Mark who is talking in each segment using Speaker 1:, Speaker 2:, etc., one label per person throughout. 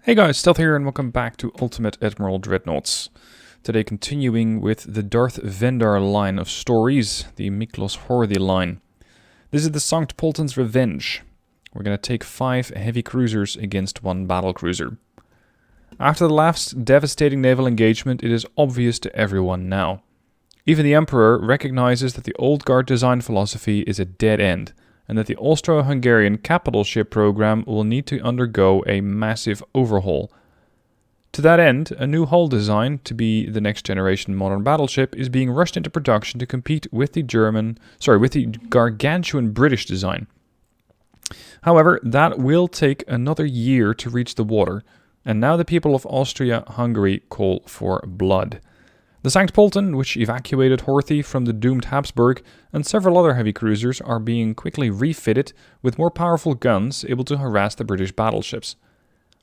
Speaker 1: Hey guys, Stealth here and welcome back to Ultimate Admiral Dreadnoughts. Today continuing with the Darth Vendar line of stories, the Miklos Horthy line. This is the Sankt Pölten's Revenge. We're going to take 5 heavy cruisers against 1 battlecruiser. After the last devastating naval engagement, it is obvious to everyone now. Even the Emperor recognizes that the old guard design philosophy is a dead end, and that the Austro Hungarian Capital ship program will need to undergo a massive overhaul. To that end, a new hull design to be the next generation modern battleship is being rushed into production to compete with the Gargantuan British design. However, that will take another year to reach the water, and now the people of Austria-Hungary call for blood. The Sankt Pölten, which evacuated Horthy from the doomed Habsburg, and several other heavy cruisers are being quickly refitted with more powerful guns able to harass the British battleships.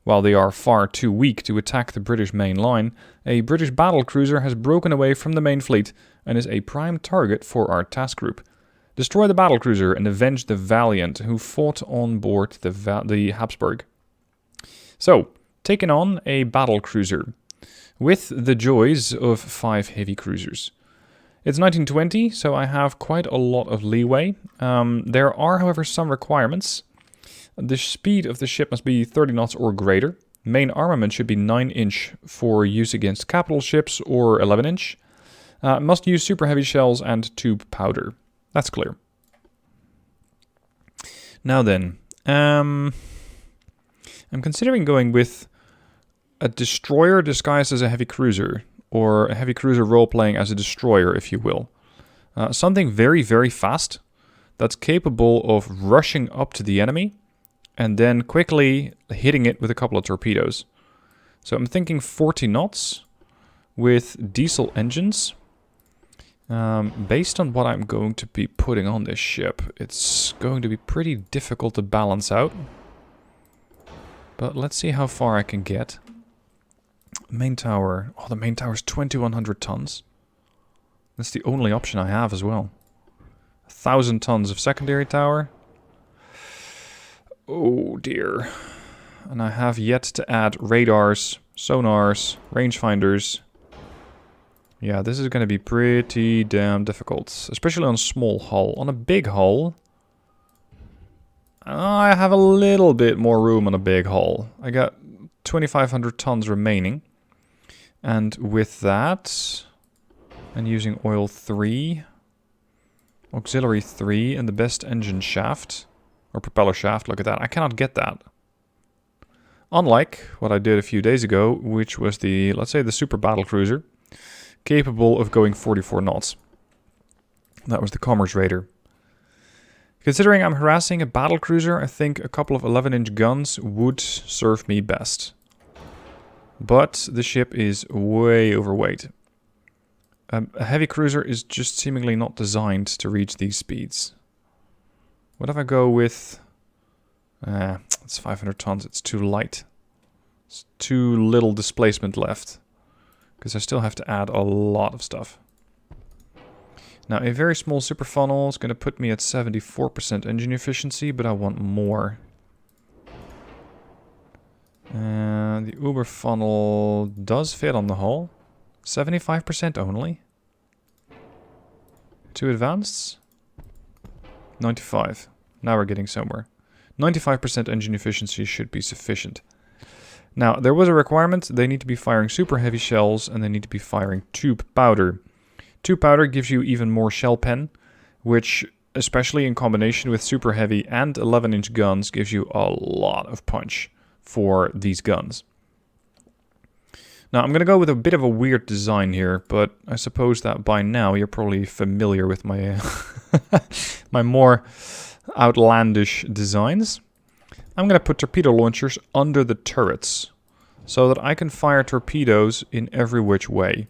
Speaker 1: While they are far too weak to attack the British main line, a British battlecruiser has broken away from the main fleet and is a prime target for our task group. Destroy the battlecruiser and avenge the valiant who fought on board the Habsburg. So, taking on a battlecruiser with the joys of 5 heavy cruisers. It's 1920, so I have quite a lot of leeway. There are, however, some requirements. The speed of the ship must be 30 knots or greater. Main armament should be 9-inch for use against capital ships or 11-inch. Must use super heavy shells and tube powder. That's clear. Now then, I'm considering going with a destroyer disguised as a heavy cruiser, or a heavy cruiser role-playing as a destroyer, if you will. Something very, very fast that's capable of rushing up to the enemy and then quickly hitting it with a couple of torpedoes. So I'm thinking 40 knots with diesel engines. Based on what I'm going to be putting on this ship, it's going to be pretty difficult to balance out. But let's see how far I can get. Main tower. Oh, the main tower is 2100 tons. That's the only option I have as well. 1000 tons of secondary tower. Oh dear. And I have yet to add radars, sonars, rangefinders. Yeah, this is going to be pretty damn difficult. Especially on a small hull. On a big hull, I have a little bit more room on a big hull. I got 2500 tons remaining. And with that, and using oil 3, auxiliary 3, and the best engine shaft, or propeller shaft, look at that. I cannot get that. Unlike what I did a few days ago, which was the, let's say, the super battlecruiser, capable of going 44 knots. That was the Commerce Raider. Considering I'm harassing a battlecruiser, I think a couple of 11-inch guns would serve me best. But the ship is way overweight. A heavy cruiser is just seemingly not designed to reach these speeds. What if I go with... it's 500 tons, it's too light. It's too little displacement left. Because I still have to add a lot of stuff. Now, a very small super funnel is going to put me at 74% engine efficiency, but I want more. The Uber funnel does fit on the hull. 75% only. Too advanced? 95. Now we're getting somewhere. 95% engine efficiency should be sufficient. Now, there was a requirement. They need to be firing super heavy shells and they need to be firing tube powder. Tube powder gives you even more shell pen, which, especially in combination with super heavy and 11-inch guns, gives you a lot of punch for these guns. Now, I'm going to go with a bit of a weird design here, but I suppose that by now you're probably familiar with my my more outlandish designs. I'm going to put torpedo launchers under the turrets so that I can fire torpedoes in every which way.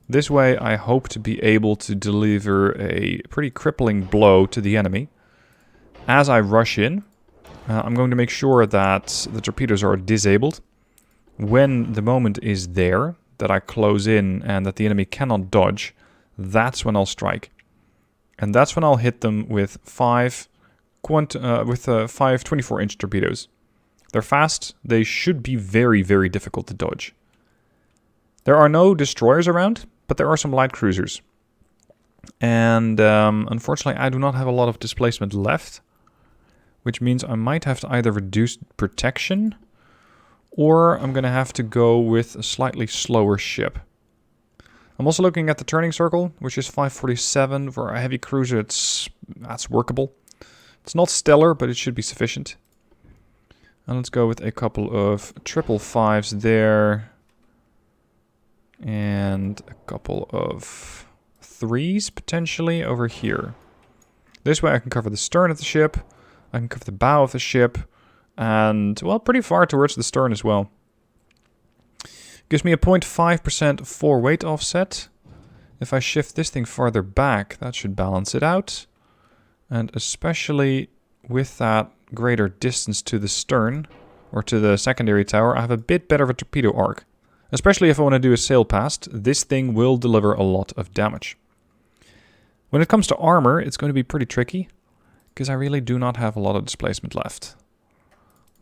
Speaker 1: This way I hope to be able to deliver a pretty crippling blow to the enemy. As I rush in, I'm going to make sure that the torpedoes are disabled. When the moment is there, that I close in and that the enemy cannot dodge, that's when I'll strike. And that's when I'll hit them with 5 24-inch torpedoes. They're fast. They should be very, very difficult to dodge. There are no destroyers around, but there are some light cruisers. And unfortunately, I do not have a lot of displacement left, which means I might have to either reduce protection, or I'm going to have to go with a slightly slower ship. I'm also looking at the turning circle, which is 547. For a heavy cruiser, that's workable. It's not stellar, but it should be sufficient. And let's go with a couple of 555s there. And a couple of 3s, potentially, over here. This way I can cover the stern of the ship. I can cover the bow of the ship. And, well, pretty far towards the stern as well. Gives me a 0.5% forward weight offset. If I shift this thing farther back, that should balance it out. And especially with that greater distance to the stern, or to the secondary tower, I have a bit better of a torpedo arc. Especially if I want to do a sail past, this thing will deliver a lot of damage. When it comes to armor, it's going to be pretty tricky, because I really do not have a lot of displacement left.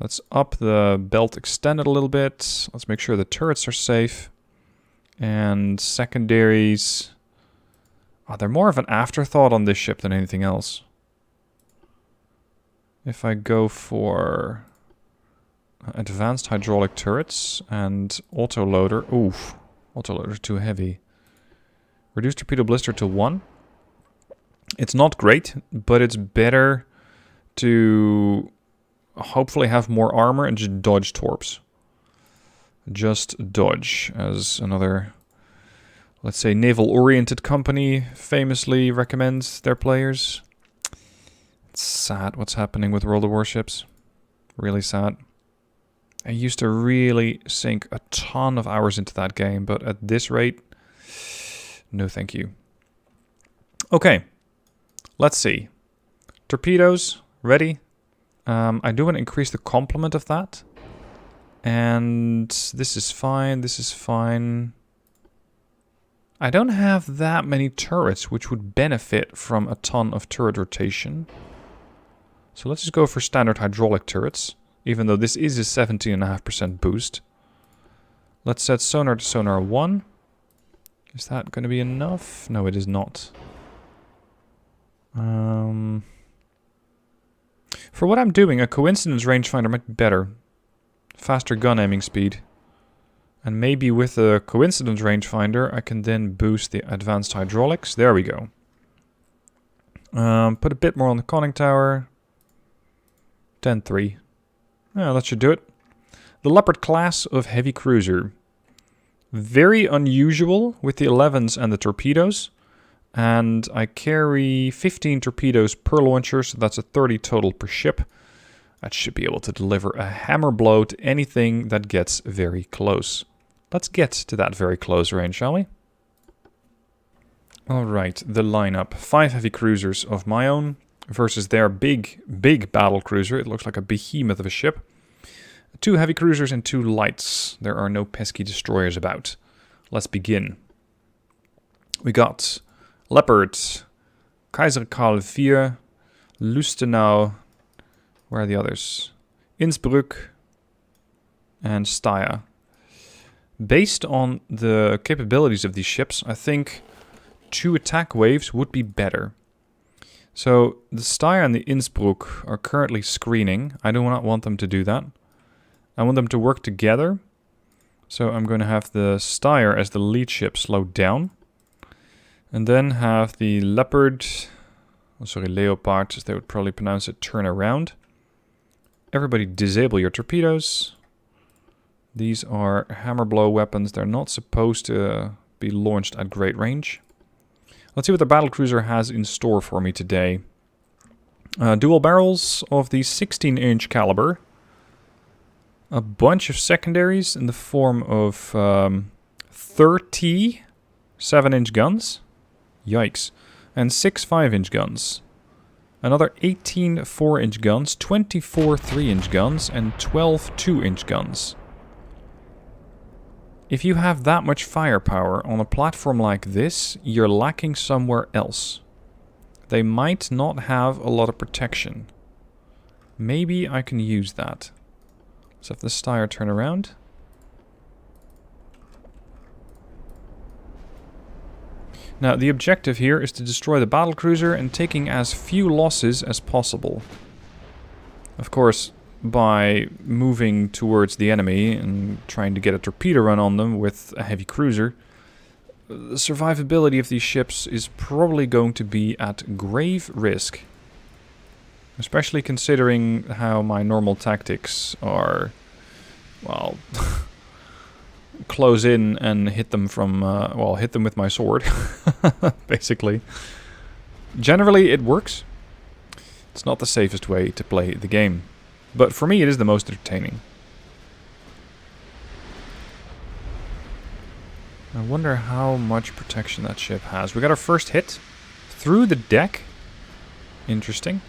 Speaker 1: Let's up the belt extended a little bit. Let's make sure the turrets are safe. And secondaries... Oh, they're more of an afterthought on this ship than anything else. If I go for advanced hydraulic turrets and autoloader... Oof, autoloader's too heavy. Reduce torpedo blister to 1. It's not great, but it's better to... hopefully have more armor and just dodge torps. Just dodge, as another, let's say, naval-oriented company famously recommends their players. It's sad what's happening with World of Warships. Really sad. I used to really sink a ton of hours into that game, but at this rate, no thank you. Okay, let's see. Torpedoes, ready. I do want to increase the complement of that. And this is fine, this is fine. I don't have that many turrets, which would benefit from a ton of turret rotation. So let's just go for standard hydraulic turrets, even though this is a 17.5% boost. Let's set sonar to sonar 1. Is that going to be enough? No, it is not. For what I'm doing, a coincidence rangefinder might be better. Faster gun aiming speed. And maybe with a coincidence rangefinder, I can then boost the advanced hydraulics. There we go. Put a bit more on the conning tower. 10-3. Yeah, that should do it. The Leopard class of heavy cruiser. Very unusual with the 11s and the torpedoes. And I carry 15 torpedoes per launcher, so that's a 30 total per ship. That should be able to deliver a hammer blow to anything that gets very close. Let's get to that very close range, shall we? Alright, the lineup. 5 heavy cruisers of my own versus their big battlecruiser. It looks like a behemoth of a ship. 2 heavy cruisers and 2 lights. There are no pesky destroyers about. Let's begin. We got Leopard, Kaiser Karl IV, Lustenau, where are the others? Innsbruck, and Steyr. Based on the capabilities of these ships, I think 2 attack waves would be better. So the Steyr and the Innsbruck are currently screening. I do not want them to do that. I want them to work together. So I'm going to have the Steyr as the lead ship slowed down. And then have the Leopard, Leopard, as they would probably pronounce it, turn around. Everybody disable your torpedoes. These are hammer blow weapons. They're not supposed to be launched at great range. Let's see what the Battlecruiser has in store for me today. Dual barrels of the 16-inch caliber. A bunch of secondaries in the form of 30 7-inch guns. Yikes. And 6 5-inch guns. Another 18 4-inch guns, 24 3-inch guns, and 12 2-inch guns. If you have that much firepower on a platform like this, you're lacking somewhere else. They might not have a lot of protection. Maybe I can use that. Let's have the Steyr turn around. Now, the objective here is to destroy the battlecruiser and taking as few losses as possible. Of course, by moving towards the enemy and trying to get a torpedo run on them with a heavy cruiser, the survivability of these ships is probably going to be at grave risk. Especially considering how my normal tactics are, well, close in and hit them from, well, hit them with my sword, basically. Generally, it works. It's not the safest way to play the game. But for me, it is the most entertaining. I wonder how much protection that ship has. We got our first hit through the deck. Interesting.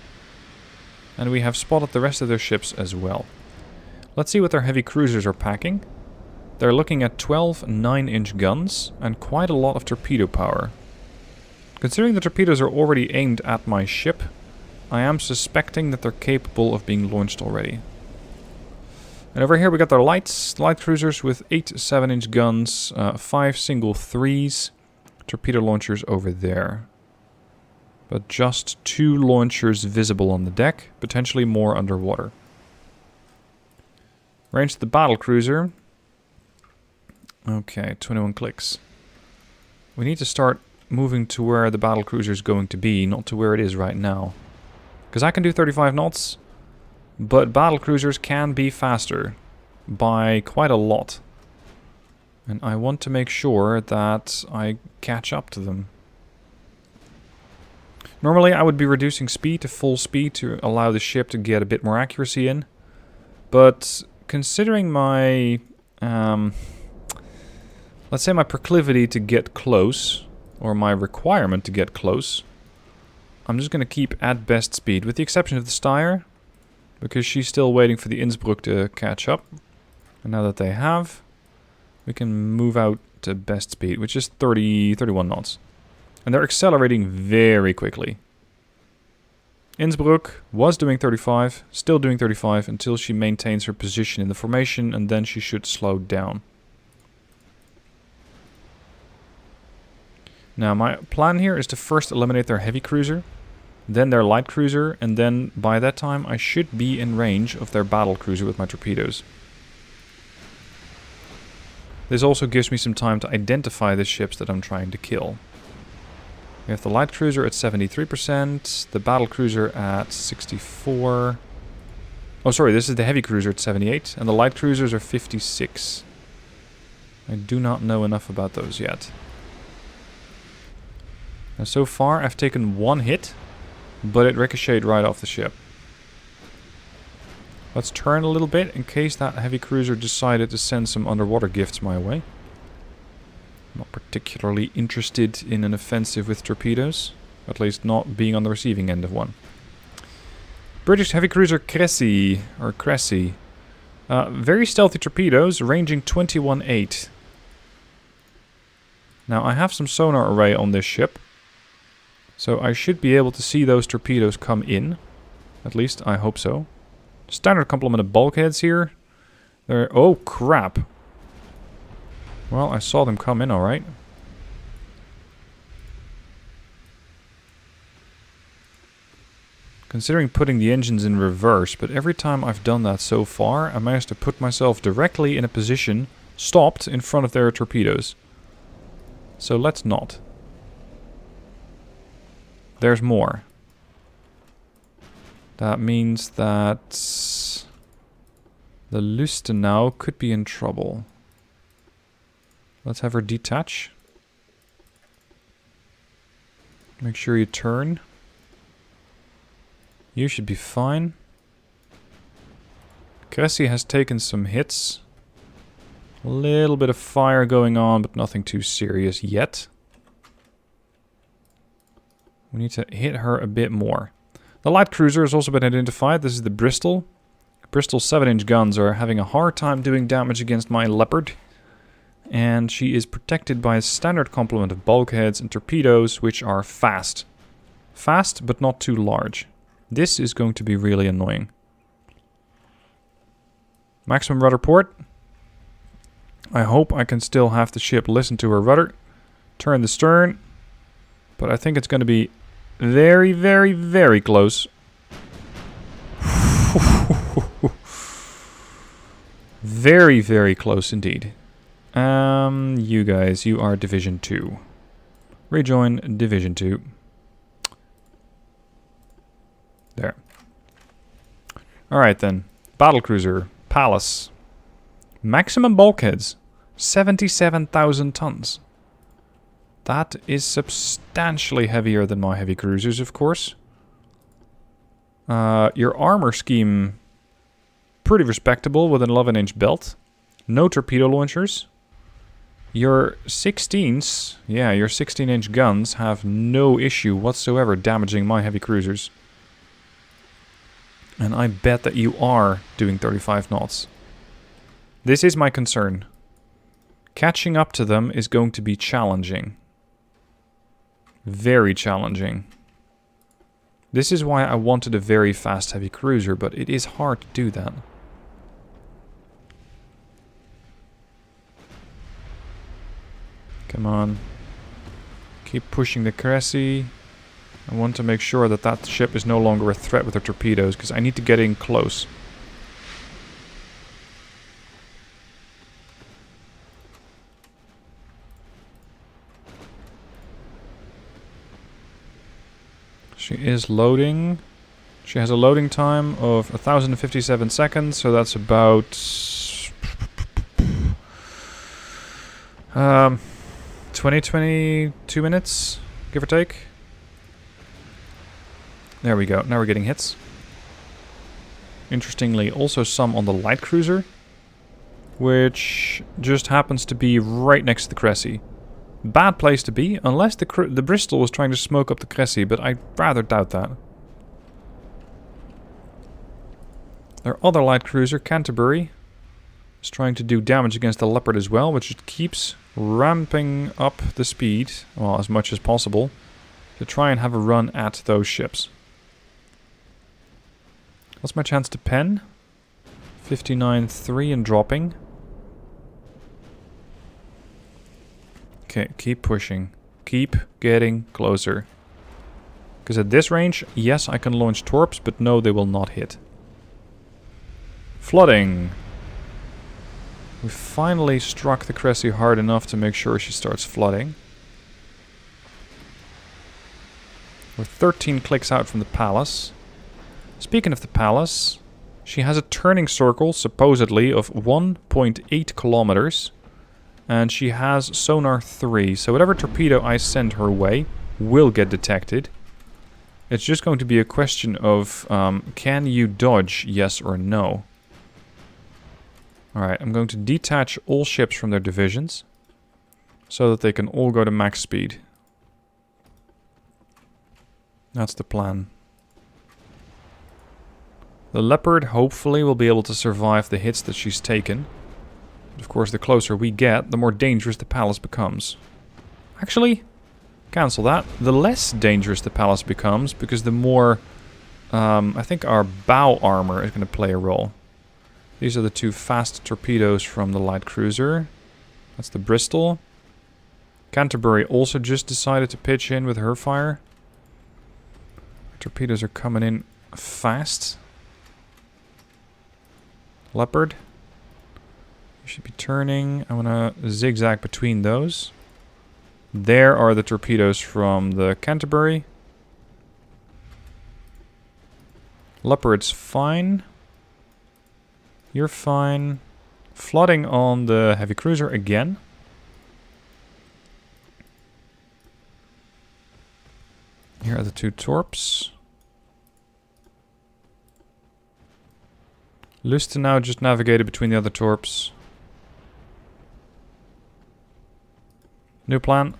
Speaker 1: And we have spotted the rest of their ships as well. Let's see what their heavy cruisers are packing. They're looking at 12 9-inch guns and quite a lot of torpedo power. Considering the torpedoes are already aimed at my ship, I am suspecting that they're capable of being launched already. And over here we got their light cruisers with 8 7-inch guns, 5 single 3s, torpedo launchers over there. But just 2 launchers visible on the deck, potentially more underwater. Range to the battlecruiser. Okay, 21 clicks. We need to start moving to where the battlecruiser is going to be, not to where it is right now. Because I can do 35 knots, but battlecruisers can be faster by quite a lot. And I want to make sure that I catch up to them. Normally I would be reducing speed to full speed to allow the ship to get a bit more accuracy in. But considering my, let's say my proclivity to get close, or my requirement to get close, I'm just going to keep at best speed, with the exception of the Steyr, because she's still waiting for the Innsbruck to catch up. And now that they have, we can move out to best speed, which is 31 knots. And they're accelerating very quickly. Innsbruck was doing 35, still doing 35, until she maintains her position in the formation, and then she should slow down. Now, my plan here is to first eliminate their heavy cruiser, then their light cruiser, and then by that time I should be in range of their battle cruiser with my torpedoes. This also gives me some time to identify the ships that I'm trying to kill. We have the light cruiser at 73%, the battle cruiser at 64. Oh, sorry, this is the heavy cruiser at 78, and the light cruisers are 56. I do not know enough about those yet. Now, so far I've taken 1 hit, but it ricocheted right off the ship. Let's turn a little bit in case that heavy cruiser decided to send some underwater gifts my way. Not particularly interested in an offensive with torpedoes, at least not being on the receiving end of one. British heavy cruiser Cressy, or Cressy. Very stealthy torpedoes, ranging 21.8. Now I have some sonar array on this ship, so I should be able to see those torpedoes come in. At least, I hope so. Standard complement of bulkheads here. They're... oh, crap. Well, I saw them come in alright. Considering putting the engines in reverse, but every time I've done that so far, I managed to put myself directly in a position stopped in front of their torpedoes. So let's not. There's more. That means that the Lustenau could be in trouble. Let's have her detach. Make sure you turn. You should be fine. Cressy has taken some hits. A little bit of fire going on, but nothing too serious yet. We need to hit her a bit more. The light cruiser has also been identified. This is the Bristol. Bristol's 7-inch guns are having a hard time doing damage against my Leopard. And she is protected by a standard complement of bulkheads and torpedoes, which are fast. Fast, but not too large. This is going to be really annoying. Maximum rudder port. I hope I can still have the ship listen to her rudder. Turn the stern. But I think it's going to be very, very, very close. Very, very close indeed. You guys, you are Division 2. Rejoin Division 2. There. Alright then. Battlecruiser. Palace. Maximum bulkheads. 77,000 tons. That is substantially heavier than my heavy cruisers, of course. Your armor scheme, pretty respectable with an 11-inch belt. No torpedo launchers. Your 16s, yeah, your 16-inch guns have no issue whatsoever damaging my heavy cruisers. And I bet that you are doing 35 knots. This is my concern. Catching up to them is going to be challenging. Very challenging. This is why I wanted a very fast heavy cruiser, but it is hard to do that. Come on. Keep pushing the Cressy. I want to make sure that that ship is no longer a threat with her torpedoes, because I need to get in close. She is loading. She has a loading time of 1,057 seconds, so that's about 22 minutes, give or take. There we go. Now we're getting hits. Interestingly, also some on the light cruiser, which just happens to be right next to the Cressy. Bad place to be, unless the Bristol was trying to smoke up the Cressy, but I rather doubt that. Their other light cruiser, Canterbury, is trying to do damage against the Leopard as well, which it keeps ramping up the speed, well, as much as possible, to try and have a run at those ships. What's my chance to pen? 59.3 and dropping. Okay, keep pushing. Keep getting closer. Because at this range, yes, I can launch torps, but no, they will not hit. Flooding. We finally struck the Cressy hard enough to make sure she starts flooding. We're 13 clicks out from the palace. Speaking of the palace, she has a turning circle, supposedly, of 1.8 kilometers. And she has sonar 3, so whatever torpedo I send her way will get detected. It's just going to be a question of, can you dodge, yes or no? Alright, I'm going to detach all ships from their divisions, so that they can all go to max speed. That's the plan. The Leopard, hopefully, will be able to survive the hits that she's taken. Of course, the closer we get, the more dangerous the palace becomes. Actually, cancel that. The less dangerous the palace becomes, because the more... I think our bow armor is going to play a role. These are the two fast torpedoes from the light cruiser. That's the Bristol. Canterbury also just decided to pitch in with her fire. Torpedoes are coming in fast. Leopard. Should be turning. I want to zigzag between those. There are the torpedoes from the Canterbury. Leopard's fine. You're fine. Flooding on the heavy cruiser again. Here are the two torps. Luston now just navigated between the other torps. New plan.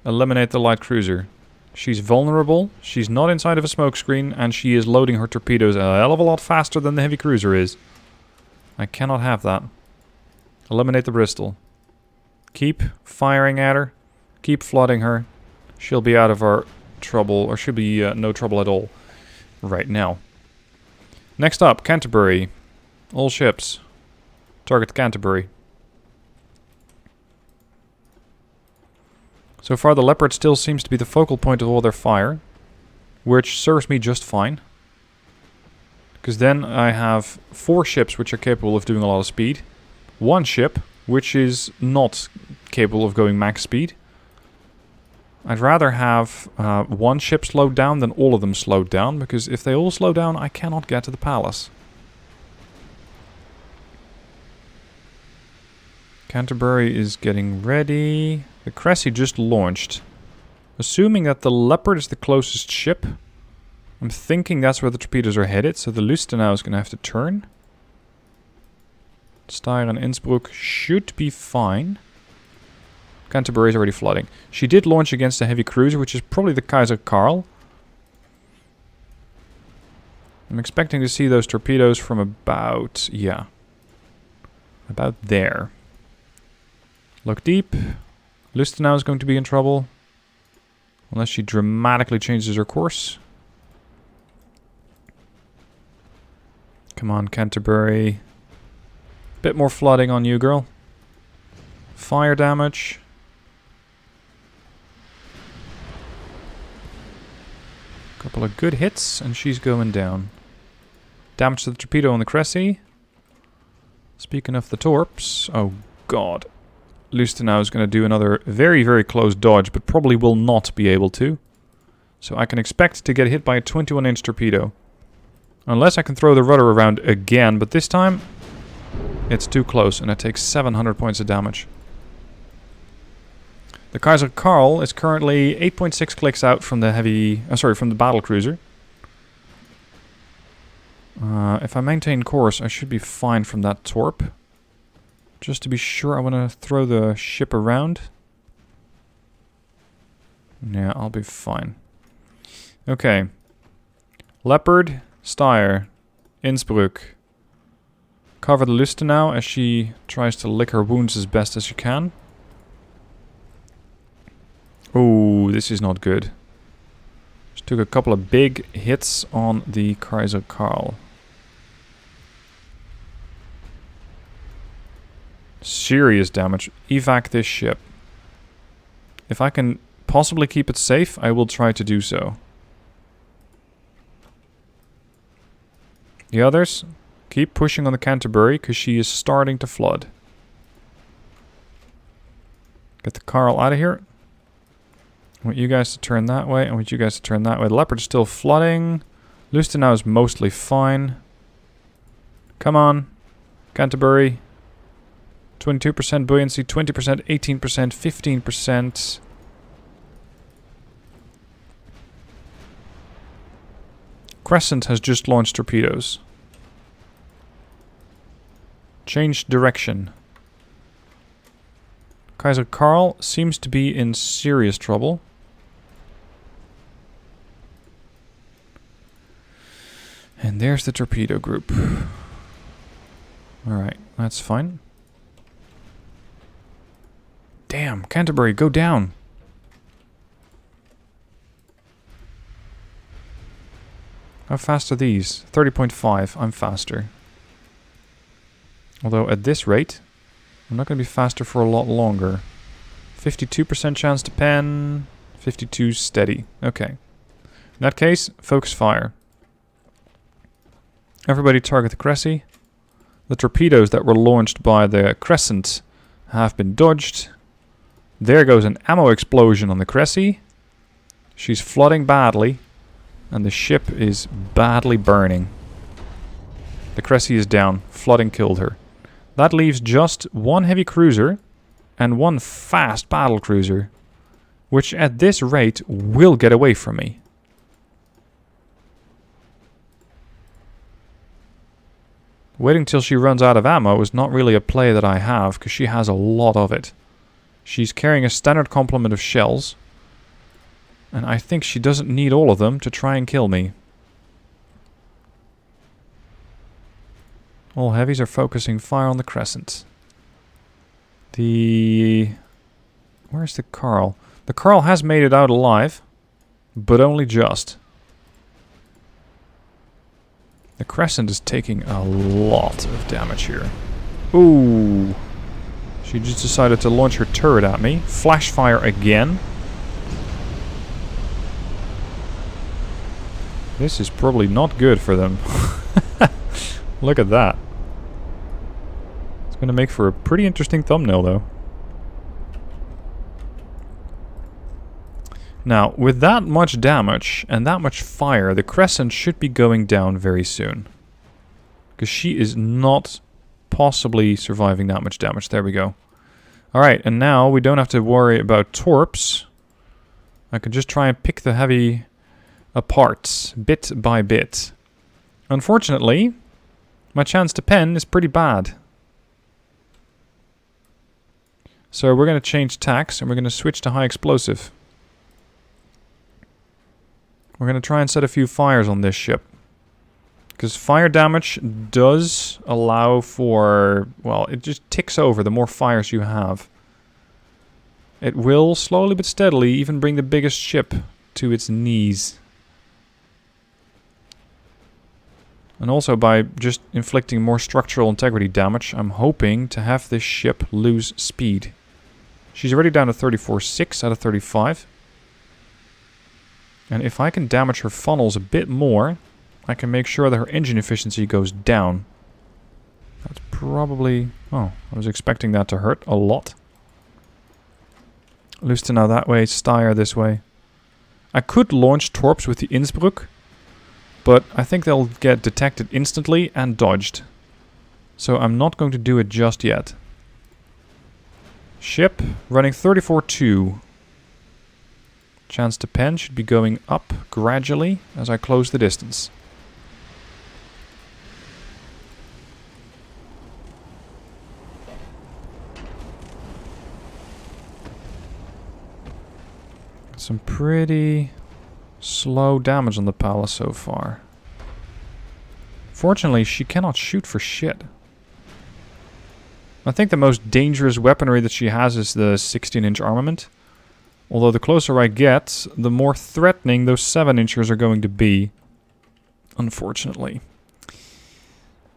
Speaker 1: Eliminate the light cruiser. She's vulnerable, she's not inside of a smokescreen, and she is loading her torpedoes a hell of a lot faster than the heavy cruiser is. I cannot have that. Eliminate the Bristol. Keep firing at her. Keep flooding her. She'll be out of our trouble, or should be no trouble at all right now. Next up, Canterbury. All ships. Target Canterbury. So far the Leopard still seems to be the focal point of all their fire, which serves me just fine. Because then I have 4 ships which are capable of doing a lot of speed. 1 ship which is not capable of going max speed. I'd rather have 1 ship slowed down than all of them slowed down, because if they all slow down I cannot get to the palace. Canterbury is getting ready. The Cressy just launched. Assuming that the Leopard is the closest ship, I'm thinking that's where the torpedoes are headed, so the Lustenau is going to have to turn. Steyr and Innsbruck should be fine. Canterbury is already flooding. She did launch against a heavy cruiser, which is probably the Kaiser Karl. I'm expecting to see those torpedoes from about, yeah, about there. Look deep. Lustenau is going to be in trouble. Unless she dramatically changes her course. Come on, Canterbury. Bit more flooding on you, girl. Fire damage. Couple of good hits, and she's going down. Damage to the torpedo on the Cressy. Speaking of the torps, oh god. Lustenau is going to do another very, very close dodge, but probably will not be able to. So I can expect to get hit by a 21-inch torpedo. Unless I can throw the rudder around again, but this time it's too close, and it takes 700 points of damage. The Kaiser Karl is currently 8.6 clicks out from the from the Battlecruiser. If I maintain course, I should be fine from that torp. Just to be sure, I want to throw the ship around. Yeah, I'll be fine. Okay. Leopard, Steyr, Innsbruck. Cover the Lustenau as she tries to lick her wounds as best as she can. Oh, this is not good. Just took a couple of big hits on the Kaiser Karl. Serious damage. Evac this ship. If I can possibly keep it safe, I will try to do so. The others, keep pushing on the Canterbury, because she is starting to flood. Get the Karl out of here. I want you guys to turn that way. I want you guys to turn that way. The Leopard is still flooding. Lustenau is mostly fine. Come on. Canterbury. 22% buoyancy, 20%, 18%, 15%. Crescent has just launched torpedoes. Change direction. Kaiser Karl seems to be in serious trouble. And there's the torpedo group. Alright, that's fine. Damn, Canterbury, go down. How fast are these? 30.5, I'm faster. Although at this rate, I'm not going to be faster for a lot longer. 52% chance to pen, 52 steady. Okay. In that case, focus fire. Everybody target the Cressy. The torpedoes that were launched by the Crescent have been dodged. There goes an ammo explosion on the Cressy. She's flooding badly, and the ship is badly burning. The Cressy is down. Flooding killed her. That leaves just 1 heavy cruiser and 1 fast battlecruiser, which at this rate will get away from me. Waiting till she runs out of ammo is not really a play that I have, because she has a lot of it. She's carrying a standard complement of shells, and I think she doesn't need all of them to try and kill me. All heavies are focusing fire on the Crescent. Where's the Karl? The Karl has made it out alive, but only just. The Crescent is taking a lot of damage here. Ooh. She just decided to launch her turret at me. Flash fire again. This is probably not good for them. Look at that. It's going to make for a pretty interesting thumbnail, though. Now, with that much damage and that much fire, the Crescent should be going down very soon. Because she is not possibly surviving that much damage. There we go. Alright, and now we don't have to worry about torps. I can just try and pick the heavy apart, bit by bit. Unfortunately, my chance to pen is pretty bad. So we're going to change tacks and we're going to switch to high explosive. We're going to try and set a few fires on this ship. Because fire damage does allow for... well, it just ticks over the more fires you have. It will, slowly but steadily, even bring the biggest ship to its knees. And also by just inflicting more structural integrity damage, I'm hoping to have this ship lose speed. She's already down to 34.6 out of 35. And if I can damage her funnels a bit more, I can make sure that her engine efficiency goes down. That's probably... oh, I was expecting that to hurt a lot. Lustenau that way, Steyr this way. I could launch torps with the Innsbruck, but I think they'll get detected instantly and dodged. So I'm not going to do it just yet. Ship running 34.2. Chance to pen should be going up gradually as I close the distance. Some pretty slow damage on the palace so far. Fortunately, she cannot shoot for shit. I think the most dangerous weaponry that she has is the 16-inch armament. Although the closer I get, the more threatening those 7-inchers are going to be. Unfortunately.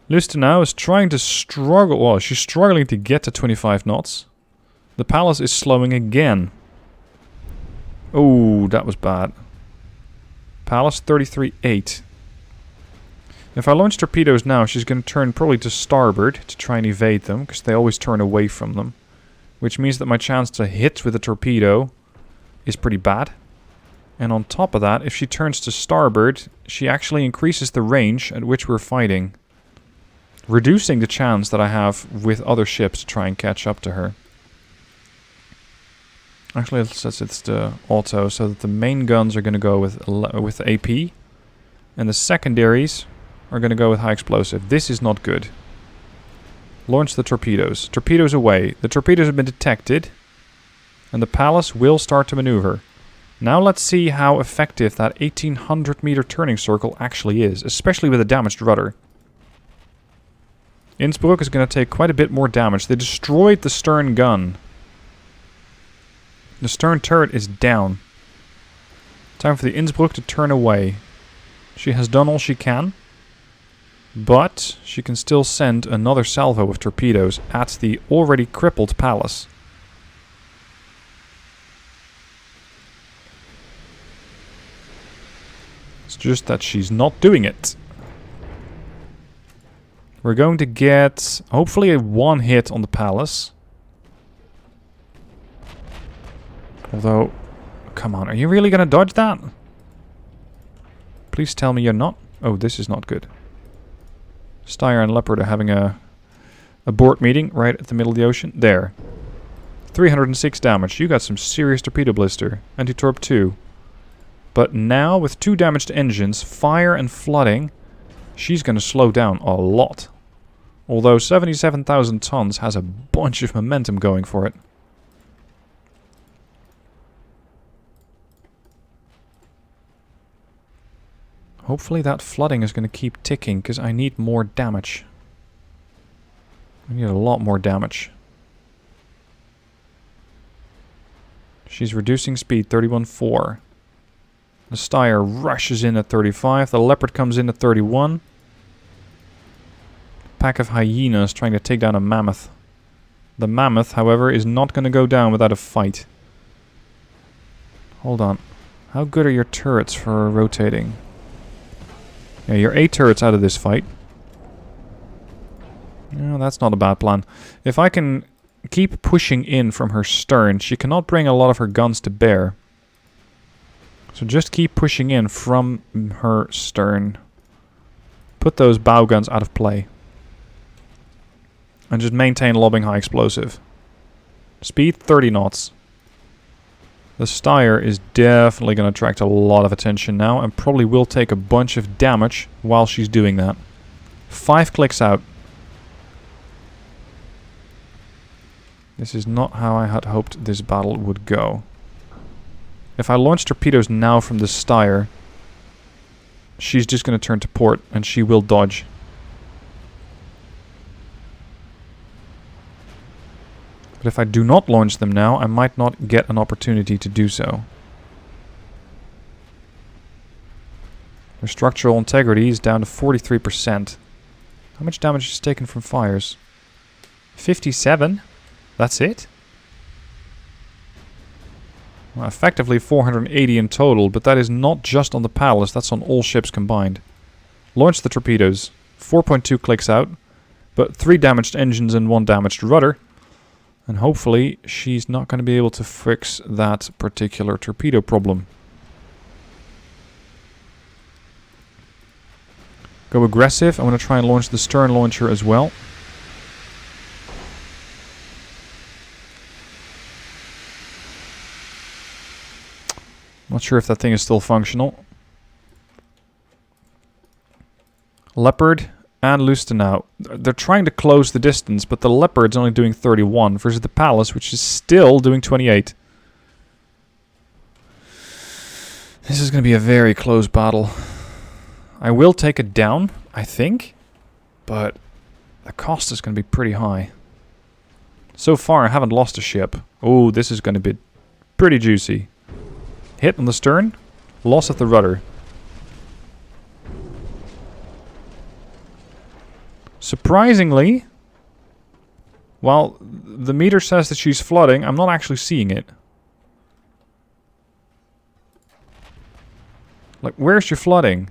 Speaker 1: Lustenau is trying to struggle. Well, she's struggling to get to 25 knots. The palace is slowing again. Oh, that was bad. Palace 33.8. If I launch torpedoes now, she's going to turn probably to starboard to try and evade them, because they always turn away from them. Which means that my chance to hit with a torpedo is pretty bad. And on top of that, if she turns to starboard, she actually increases the range at which we're fighting, reducing the chance that I have with other ships to try and catch up to her. Actually, let's set it to auto, so that the main guns are going to go with AP, and the secondaries are going to go with high explosive. This is not good. Launch the torpedoes. Torpedoes away. The torpedoes have been detected, and the palace will start to maneuver. Now let's see how effective that 1800 meter turning circle actually is, especially with a damaged rudder. Innsbruck is going to take quite a bit more damage. They destroyed the stern gun. The stern turret is down. Time for the Innsbruck to turn away. She has done all she can, but she can still send another salvo of torpedoes at the already crippled palace. It's just that she's not doing it. We're going to get, hopefully, a one hit on the palace. Although, come on, are you really going to dodge that? Please tell me you're not. Oh, this is not good. Steyr and Leopard are having a board meeting right at the middle of the ocean. There. 306 damage. You got some serious torpedo blister. Anti-torp 2. But now, with 2 damaged engines, fire and flooding, she's going to slow down a lot. Although 77,000 tons has a bunch of momentum going for it. Hopefully that flooding is going to keep ticking, because I need more damage. I need a lot more damage. She's reducing speed, 31.4. The Steyr rushes in at 35. The Leopard comes in at 31. pack of hyenas trying to take down a mammoth. The mammoth, however, is not going to go down without a fight. Hold on. How good are your turrets for rotating? Yeah, you're 8 turrets out of this fight. No, that's not a bad plan. If I can keep pushing in from her stern, she cannot bring a lot of her guns to bear. So just keep pushing in from her stern. Put those bow guns out of play. And just maintain lobbing high explosive. Speed 30 knots. The Steyr is definitely going to attract a lot of attention now and probably will take a bunch of damage while she's doing that. 5 clicks out. This is not how I had hoped this battle would go. If I launch torpedoes now from the Steyr, she's just going to turn to port and she will dodge. But if I do not launch them now, I might not get an opportunity to do so. Their structural integrity is down to 43%. How much damage is taken from fires? 57? That's it? Well, effectively 480 in total, but that is not just on the Palace, that's on all ships combined. Launch the torpedoes. 4.2 clicks out, but 3 damaged engines and 1 damaged rudder. And hopefully she's not going to be able to fix that particular torpedo problem. Go aggressive. I'm going to try and launch the stern launcher as well. Not sure if that thing is still functional. Leopard and Lustenau. They're trying to close the distance, but the Leopard's only doing 31 versus the Palace, which is still doing 28. This is going to be a very close battle. I will take it down, I think, but the cost is going to be pretty high. So far, I haven't lost a ship. Oh, this is going to be pretty juicy. Hit on the stern, loss of the rudder. Surprisingly, while the meter says that she's flooding, I'm not actually seeing it. Like, where's your flooding?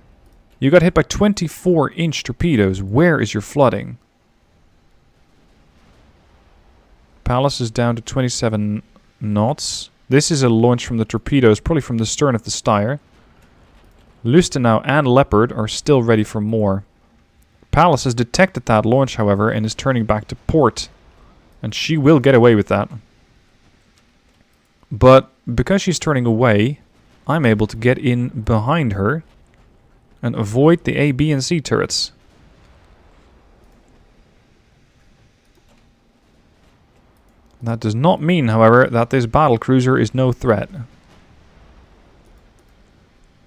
Speaker 1: You got hit by 24-inch torpedoes. Where is your flooding? Palace is down to 27 knots. This is a launch from the torpedoes, probably from the stern of the Steyr. Lustenau and Leopard are still ready for more. Palace has detected that launch, however, and is turning back to port. And she will get away with that. But because she's turning away, I'm able to get in behind her and avoid the A, B, and C turrets. That does not mean, however, that this battlecruiser is no threat.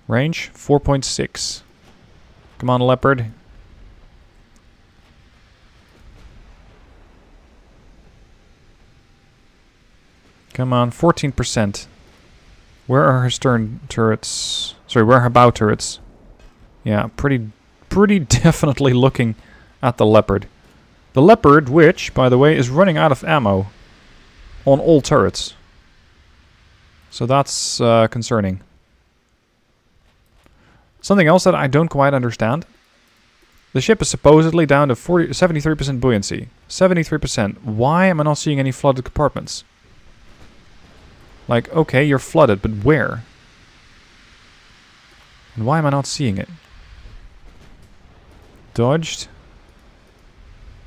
Speaker 1: Range 4.6. Come on, Leopard. Come on, 14%. Where are her stern turrets? Sorry, where are her bow turrets? Yeah, pretty definitely looking at the Leopard. The Leopard, which, by the way, is running out of ammo on all turrets. So that's concerning. Something else that I don't quite understand. The ship is supposedly down to 73% buoyancy. 73%. Why am I not seeing any flooded compartments? Like, okay, you're flooded, but where? And why am I not seeing it? Dodged.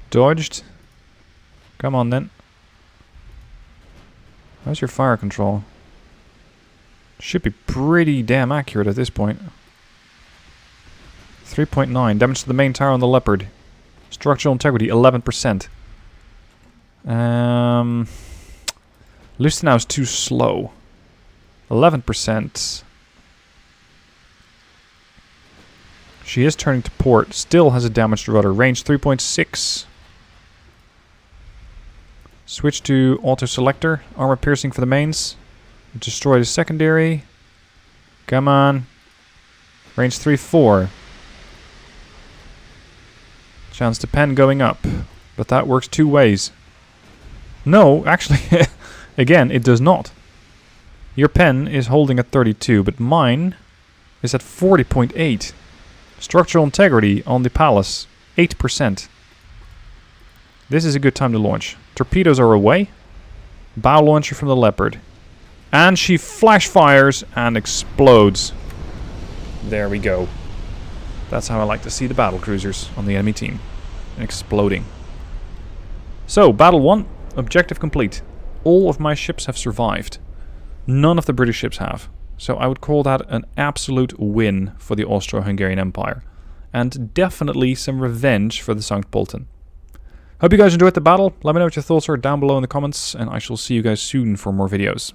Speaker 1: Dodged. Come on, then. How's your fire control? Should be pretty damn accurate at this point. 3.9. Damage to the main tower on the Leopard. Structural integrity, 11%. Lustenau's too slow. 11%. She is turning to port. Still has a damaged rudder. Range 3.6. Switch to auto selector. Armor piercing for the mains. Destroy the secondary. Come on. Range 3.4. Chance to pen going up. But that works two ways. No, actually, again, it does not. Your pen is holding at 32, but mine is at 40.8. Structural integrity on the palace, 8%. This is a good time to launch. Torpedoes are away. Bow launcher from the Leopard. And she flash fires and explodes. There we go. That's how I like to see the battlecruisers on the enemy team. Exploding. So, battle 1, objective complete. All of my ships have survived. None of the British ships have. So I would call that an absolute win for the Austro-Hungarian Empire. And definitely some revenge for the Sankt Pölten. Hope you guys enjoyed the battle. Let me know what your thoughts are down below in the comments. And I shall see you guys soon for more videos.